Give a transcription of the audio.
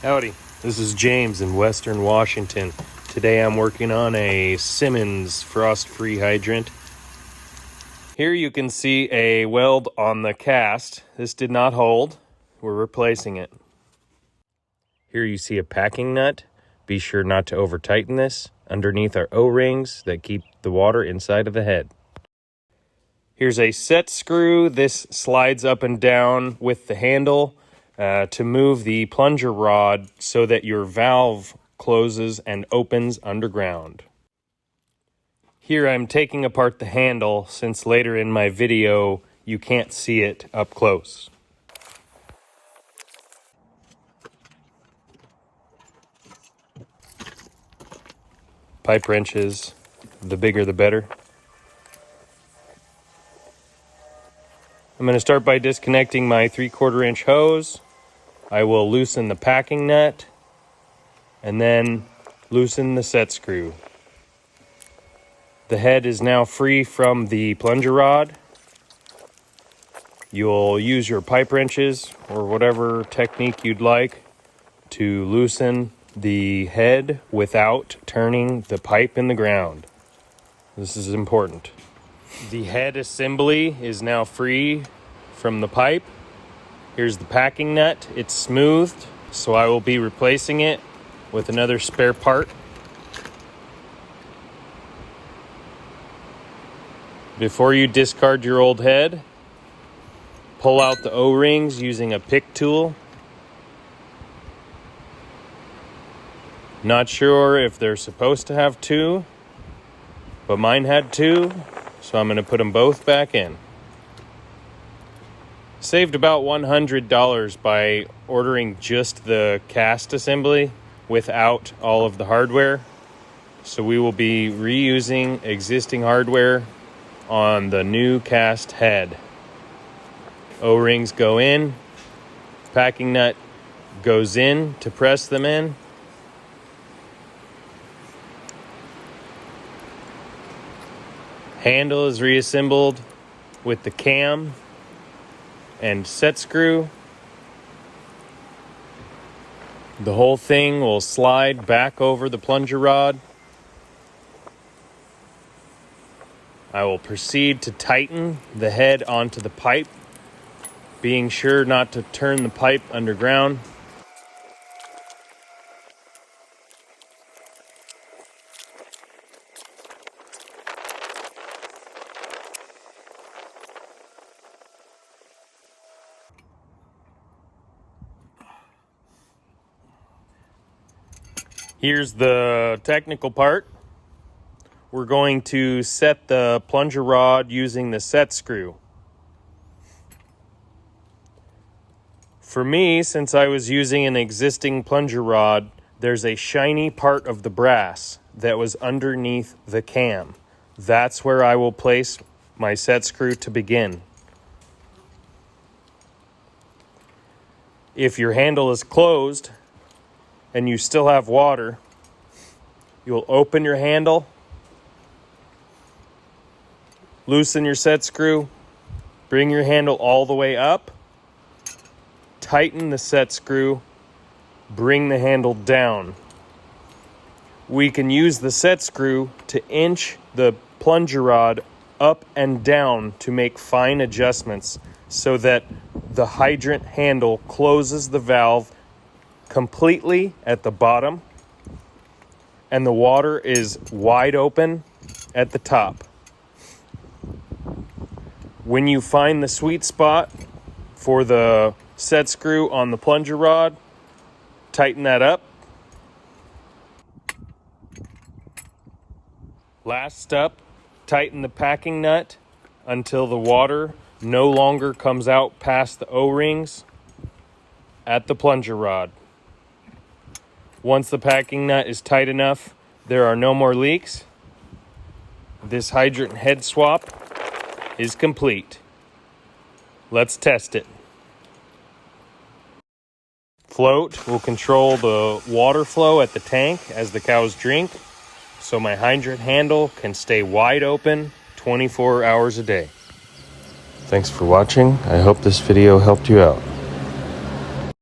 Howdy, this is James in Western Washington. Today I'm working on a Simmons frost-free hydrant. Here you can see a weld on the cast. This did not hold. We're replacing it. Here you see a packing nut. Be sure not to over-tighten this. Underneath are O-rings that keep the water inside of the head. Here's a set screw. This slides up and down with the handle to move the plunger rod so that your valve closes and opens underground. Here I'm taking apart the handle since later in my video you can't see it up close. Pipe wrenches, the bigger the better. I'm going to start by disconnecting my 3/4 inch hose. I will loosen the packing nut and then loosen the set screw. The head is now free from the plunger rod. You'll use your pipe wrenches or whatever technique you'd like to loosen the head without turning the pipe in the ground. This is important. The head assembly is now free from the pipe. Here's the packing nut. It's smoothed, so I will be replacing it with another spare part. Before you discard your old head, pull out the O-rings using a pick tool. Not sure if they're supposed to have two, but mine had two, so I'm going to put them both back in. Saved about $100 by ordering just the cast assembly without all of the hardware. So we will be reusing existing hardware on the new cast head. O-rings go in, packing nut goes in to press them in. Handle is reassembled with the cam and set screw. The whole thing will slide back over the plunger rod. I will proceed to tighten the head onto the pipe, being sure not to turn the pipe underground. Here's the technical part. We're going to set the plunger rod using the set screw. For me, since I was using an existing plunger rod, there's a shiny part of the brass that was underneath the cam. That's where I will place my set screw to begin. If your handle is closed and you still have water, you'll open your handle, loosen your set screw, bring your handle all the way up, tighten the set screw, bring the handle down. We can use the set screw to inch the plunger rod up and down to make fine adjustments so that the hydrant handle closes the valve completely at the bottom and the water is wide open at the top. When you find the sweet spot for the set screw on the plunger rod, tighten that up. Last step, tighten the packing nut until the water no longer comes out past the O-rings at the plunger rod. Once the packing nut is tight enough, there are no more leaks. This hydrant head swap is complete. Let's test it. Float will control the water flow at the tank as the cows drink, so my hydrant handle can stay wide open 24 hours a day. Thanks for watching. I hope this video helped you out.